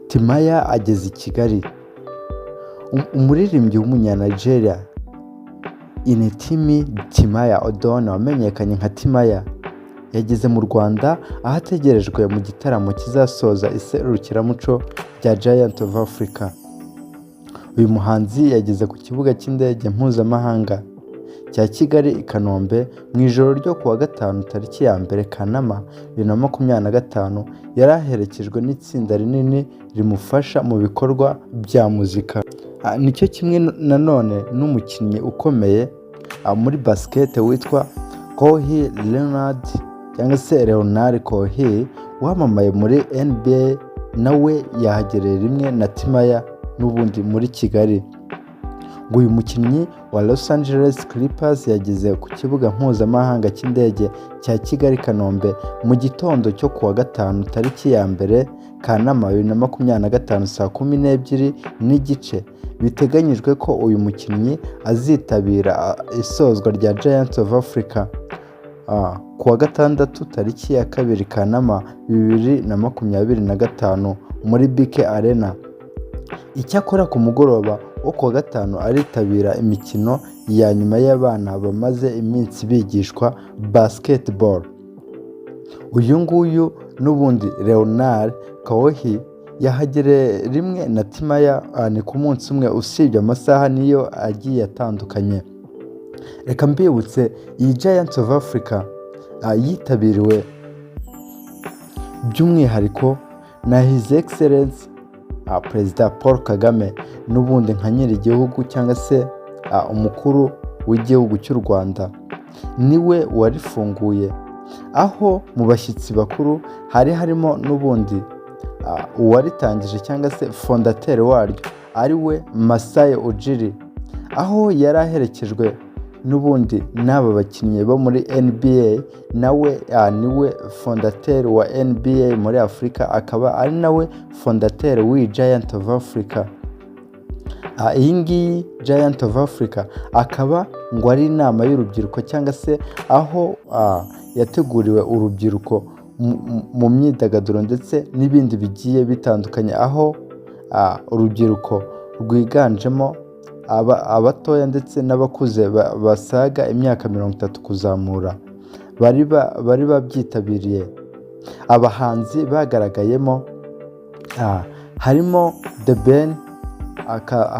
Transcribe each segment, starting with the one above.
Timaya ageze i Kigali. Umuririmbyi w'umunya-Nigeria Inetimi Timaya Odona wamenyekanye nka Timaya yageze mu Rwanda aho ategerejwe mu gitaramo kizasoza iserukiramuco rya Giant of Africa. Uyu muhanzi yageze ku kibuga cy'indege mpuzamahanga cya Kigali i Kanombe mu ijoro ryo kuwa gatanu tariki ya mbere Kanama 2025. Yari aherekejwe n'itsinda rinini rimufasha mu bikorwa bya muzika. Nicyo kimwe nanone n'umukinnyi ukomeye muri basket witwa Kohi Leonard cyangwa se Leonard Kohi wamamaye muri NBA, nawe yahagereye rimwe na Timaya n'ubundi muri Kigali. Ngo uyu mukinnyi wa Los Angeles Clippers yageze ku kibuga mpuzamahanga cy'indege cya Kigali Kanombe mu gitondo cyo kuwa gatanu tariki ya mbere Kanama 2025 saa 12:30. Biteganyijwe ko uyu mukinnyi azitabira isozwa rya Giants of Africa kuwa gatandatu tariki ya kabiri Kanama 2025 muri BK Arena. Icyakora ku mugoroba wo kuwa gatanu aritabira imikino ya nyuma y'abana bamaze iminsi bigishwa basketball. Uyu nguyu n'ubundi Leonard Kohi yahagereye rimwe na Timaya ni ku munsi umwe, usibye amasaha niyo agiye atandukanye. Reka mbibutse iyi Giants of Africa yitabiriwe by'umwihariko na His Excellency Perezida Paul Kagame, n'ubundi nka nyiri igihugu cyangwa se umukuru w'igihugu cy'u Rwanda niwe warifunguye, aho mu bashyitsi bakuru hari harimo n'ubundi uwaritangije cyangwa se fondateri waryo ari we Masai Ujiri, aho yari aherekejwe n'ubundi n'aba bakinnyi bo muri NBA. Nawe niwe fondateri wa NBA muri Afurika, akaba ari nawe fondateri w'iyi Giant of Africa. Iyi ngiyi Giant of Africa akaba ngo ari inama y'urubyiruko cyangwa se aho yateguriwe urubyiruko mu myidagaduro ndetse n'ibindi bigiye bitandukanye, aho urubyiruko rwiganjemo abatoya ndetse n'abakuze basaga imyaka 30 kuzamura bari babyitabiriye. Abahanzi bagaragayemo harimo The Ben,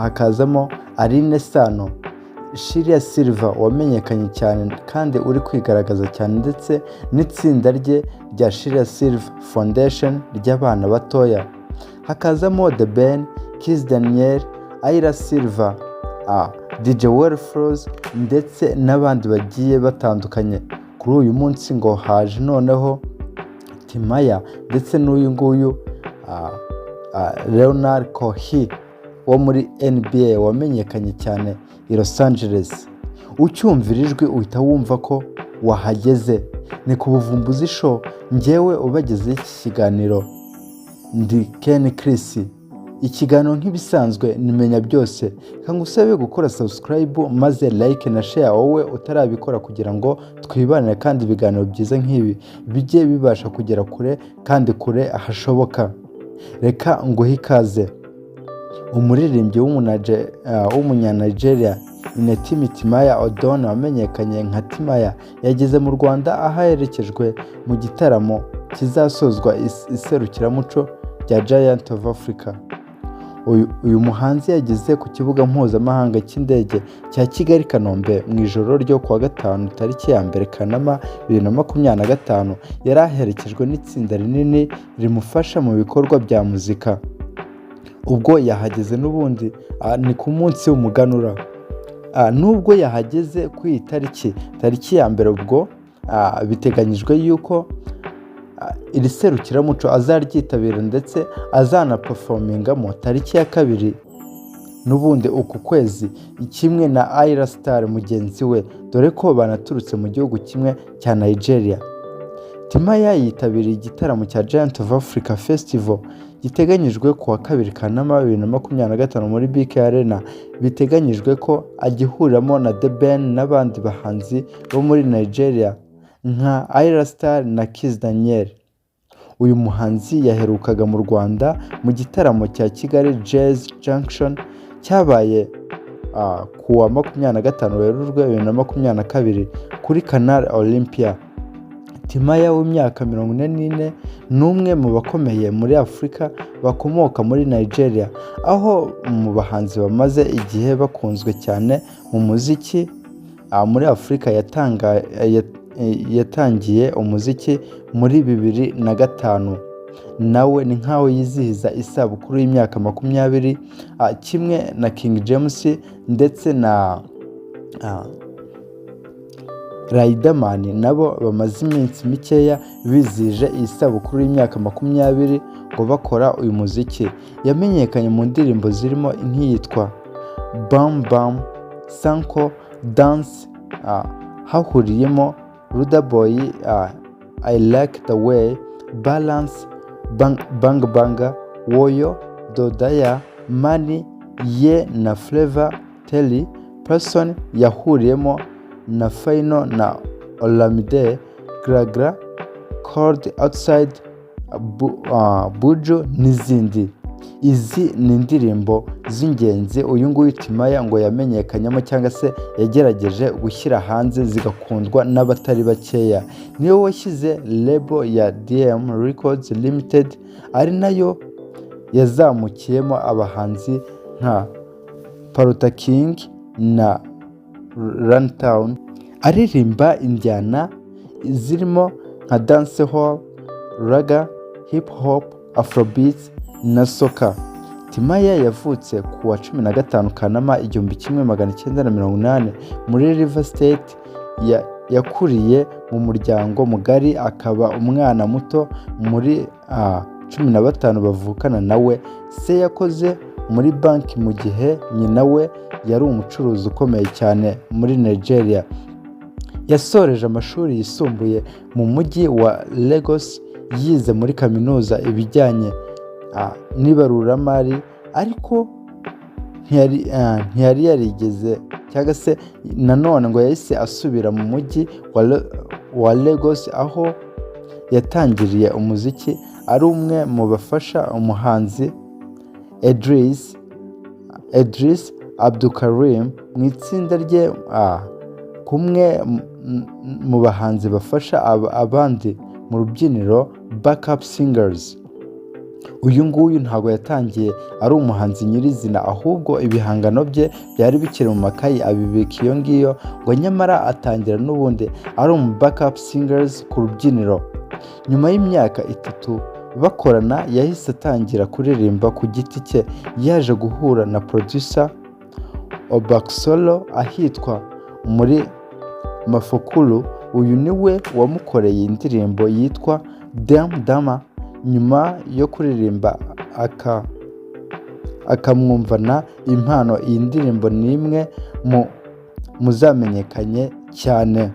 hakazamo Aline Sano, Shiria Silva wamenyekanye cyane kandi uri kwigaragaza cyane, ndetse n'itsinda rye rya Shiria Silva Foundation ry'abana batoya. Hakazamo The Ben, Kiss Daniel, Aira Silva, DJ Wellflows ndetse n'abandi bagiye batandukanye. Kuri uyu munsi ngo haje noneho Timaya ndetse n'uyu nguyu Leonard Kohi wo muri NBA wamenyekanye cyane i Los Angeles. Ucyumvira ijwi uhita wumva ko wahageze. Ni ku Buvumbuzi Show, njyewe ubagezeho iki kiganiro ndi Ken Chris. Ikiganiro nk'ibisanzwe nimenya byose, kangusabe gukora subscribe maze like na share wowe utarabikora, kugira ngo twibanire kandi ibiganiro byiza nk'ibi bijye bibasha kugera kure kandi kure ahashoboka. Reka nguhe ikaze. Umuririmbyi w'umunya-Nigeria Inetimi Timaya Odona wamenyekanye nka Timaya yageze mu Rwanda aherekejwe mu gitaramo kizasozwa iserukiramuco rya Giant of Africa. Uyu muhanzi yageze ku kibuga mpuzamahanga cy'indege cya Kigali Kanombe mu ijoro ryo kuwa gatanu tariki ya mbere Kanama 2025. Yari aherekejwe n'itsinda rinini rimufasha mu bikorwa bya muzika. Ubwo yahageze n'ubundi ni ku munsi w'umuganura. Nubwo yahageze ku iyi tariki ya mbere, ubwo biteganyijwe yuko iri serukiramuco azaryitabira ndetse azanaperformingamo tariki ya kabiri n'ubundi uku kwezi, kimwe na Aira Star mugenzi we, dore ko banaturutse mu gihugu kimwe cya Nigeria. Timaya yitabiriye igitaramo cya Giant of Africa Festival giteganyijwe kuwa kabiri Kanama 2025 muri BK Arena. Biteganyijwe ko agihuriramo na The Ben n'abandi bahanzi bo muri Nigeria nka Aira Star na Kiss Daniel. uyu muhanzi yaherukaga mu Rwanda mu gitaramo cya Kigali Jazz Junction cyabaye ku wa 25 Werurwe 2022 kuri Canal Olympia. Timaya w'imyaka 44 n'umwe mu bakomeye muri Afurika bakomoka muri Nigeria, aho mu bahanzi bamaze igihe bakunzwe cyane mu muziki muri Afurika. Yatangiye umuziki muri 2005. nawe ni nkaho yizihiza isabukuru y'imyaka 20 kimwe na King James ndetse na Riderman nabo bamaze iminsi mikeya bizije isabukuru y'imyaka 20 ngo bakora uyu muziki. Yamenyekanye mu ndirimbo zirimo nk'iyitwa Bam Bam, Sanko, Dance, hahuriyemo Ruda Boy, I Like the Way, Balance, Bang Banga, Woyo, Dodaya, Money, Ye na Flavor, Telly, Person yahuriyemo na Final na Olamide, Gragra, Cold Outside, Buju n'izindi. Izi ni indirimbo z'ingenzi uyu nguyu Timaya ngo yamenyekanyemo cyangwa se yagerageje gushyira hanze zigakundwa n'abatari bakeya. Niyo washyize label ya DM Records Limited, ari nayo yazamukiyemo abahanzi nka Paruta King na Runtown, aririmba injyana zirimo nka dancehall, raga, hip hop, afrobeats na soka. Timaya yavutse ku wa 15 Kanama 1980 muri River State. Yakuriye mu muryango mugari, akaba umwana muto muri 15 bavukana nawe. Se yakoze muri banki mu gihe nyina we yari umucuruzi ukomeye cyane muri Nigeria. Yasoreje amashuri yisumbuye mu mujyi wa Lagos, yize muri kaminuza ibijyanye n'ibaruramari, ariko ntiyari yarigeze cyangwa se nanone ngo yahise asubira mu mujyi wa Lagos, aho yatangiriye umuziki ari umwe mu bafasha umuhanzi Idris Abdulkarim mu itsinda rye, kumwe mu bahanzi bafasha abandi mu rubyiniro backup singers. Uyu nguyu ntabwo yatangiye ari umuhanzi nyirizina, ahubwo ibihangano bye byari bikiri mu makayi abibika iyo ngiyo, ngo nyamara atangira n'ubundi ari umu backup singers ku rubyiniro. Nyuma y'imyaka 3 bakorana, yahise atangira kuririmba ku giti cye. Yaje guhura na producer Obaksolo ahitwa muri Mafokulu. Uyu niwe wamukoreye indirimbo yitwa Dama. Nyuma yo kuririmba akamwumvana impano, iyi ndirimbo ni imwe muzamenyekanye cyane.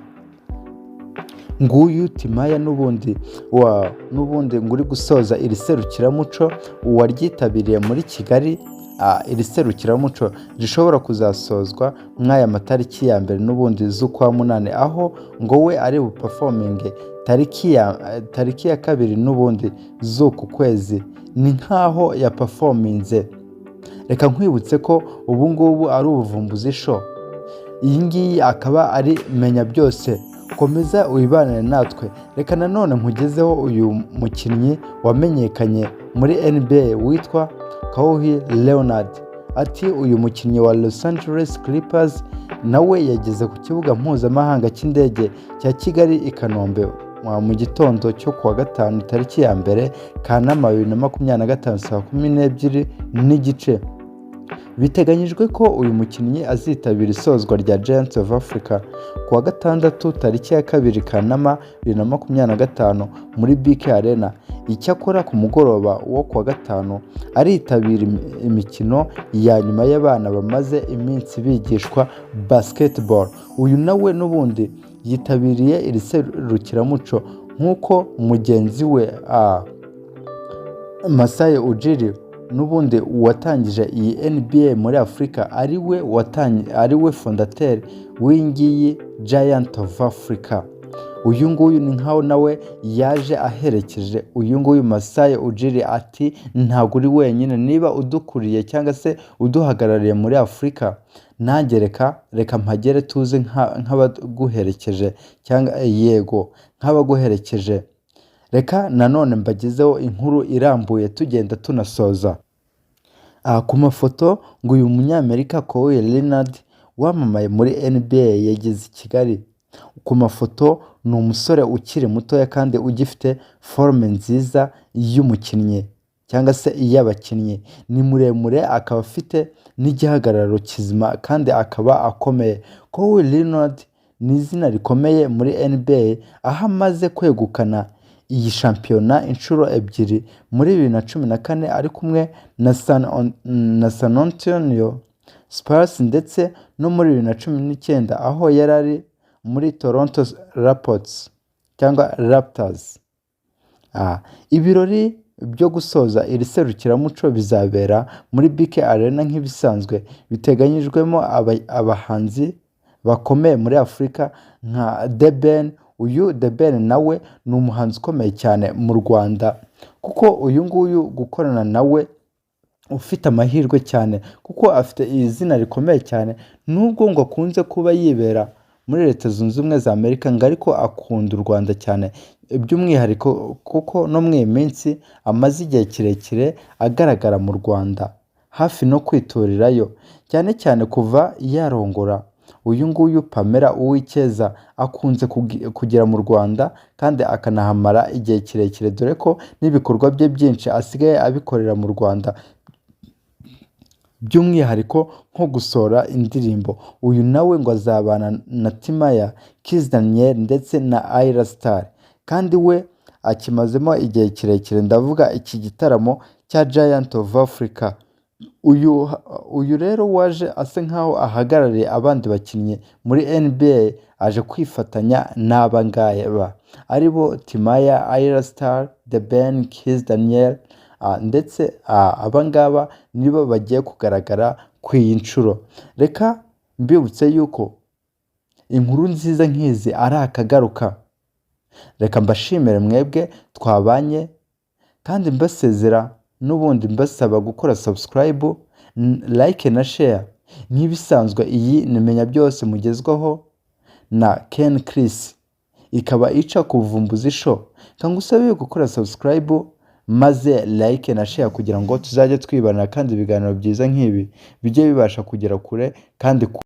Nguyu Timaya n'ubundi nguri gusoza iri serukiramuco waryitabiriye muri Kigali. Iri serukiramuco rishobora kuzasozwa mw'aya matariki ya mbere n'ubundi z'ukwa 8, aho ngo we ari buperforminge tariki ya 2 n'ubundi z'uku kwezi. Ni nkaho ya performinze. Reka nkwibutse ko ubu ngubu ari ubuvumbuzi show. Iyi ngiyi akaba ari menya byose. Komeza uyibanire natwe. Reka nanone nkugezeho uyu mukinnyi wamenyekanye muri NBA witwa Kawhi Leonard. Ati uyu mukinnyi wa Los Angeles Clippers nawe yageze ku kibuga mpuzamahanga cy'indege cya Kigali i Kanombe mu gitondo cyo kuwa 5 tariki ya 1 Kanama 2025 saa 12:30. Biteganyijwe ko uyu mukinnyi azitabira isozwa rya Giants of Africa kuwa 6 tariki ya 2 Kanama 2025 muri BK Arena. Icyakora ku mugoroba wo kuwa 5 aritabira imikino ya nyuma y'abana bamaze iminsi bigishwa basketball. Uyu nawe n'ubundi yitabiriye iri serukiramuco nk'uko mugenzi we Masai Ujiri n'ubundi watangije iyi NBA muri Afurika, ari we fondateur w'ingiyi Giant of Africa. uyu nguyu ni nkaho nawe yaje aherekeje uyu nguyu Masai Ujiri, ati ntabwo uri wenyine, niba udukuriye cyangwa se uduhagarariye muri Afurika, nanjye reka mpagere tuze nk'abaguherekeje, cyangwa yego nk'abaguherekeje. Reka nanone mbagezeho inkuru irambuye tugenda tunasoza. Ku mafoto ngo uyu munyamerika Kawhi Leonard wamamaye muri NBA yageze i Kigali. Ku mafoto ni umusore ukiri mutoya kandi ugifite forume nziza y'umukinnyi cyangwa se iy'abakinnyi, ni muremure, akaba afite n'igihagararo kizima kandi akaba akomeye. Kawhi Leonard ni izina rikomeye muri NBA, aho amaze kwegukana iyi shampiyona inshuro ebyiri, muri 2014 ari kumwe na San Antonio Spurs ndetse no muri 2019 aho yari ari muri Toronto Raptors. Ibirori byo gusoza iri serukiramuco bizabera muri BK Arena nk'ibisanzwe, biteganyijwemo abahanzi bakomeye muri Afurika nka The Ben. Uyu The Ben nawe ni umuhanzi ukomeye cyane mu Rwanda, kuko uyu nguyu gukorana nawe ufite amahirwe cyane, kuko afite izina rikomeye cyane, nubwo ngo akunze kuba yibera muri Leta Zunze Ubumwe za Amerika, ngo ariko akunda u Rwanda cyane, by'umwihariko kuko no mu minsi amaze igihe kirekire agaragara mu Rwanda, hafi no kwiturirayo, cyane cyane kuva yarongora uyu nguyu Pamela Uwicyeza. Akunze kugera mu Rwanda kandi akanahamara igihe kirekire, dore ko n'ibikorwa bye byinshi asigaye abikorera mu Rwanda, by'umwihariko nko gusohora indirimbo. Uyu nawe ngo azabana na Timaya, Kiss Daniel ndetse na Ayra Starr, kandi we akimazemo igihe kirekire, ndavuga iki gitaramo cya Giant of Africa. Uyu rero waje asa nkaho ahagarariye abandi bakinnyi muri NBA, aje kwifatanya n'aba ngaba aribo Timaya, Ayra Starr, The Ben, Kiss Daniel, ndetse aba ngaba nibo bagiye kugaragara ku iyi nshuro. Reka mbibutse yuko inkuru nziza nk'izi ari akagaruka. Reka mbashimire mwebwe twabanye, kandi mbasezera n'ubundi mbasaba gukora subscribe, like na share. Nk'ibisanzwe iyi ni Menya Byose mugezwaho na Ken Chris, ikaba ica ku Vumbuzi Show. Kangusabe gukora subscribe maze like na share kugira ngo tuzajye twibanira kandi ibiganiro byiza nk'ibi bijye bibasha kugera kure kandi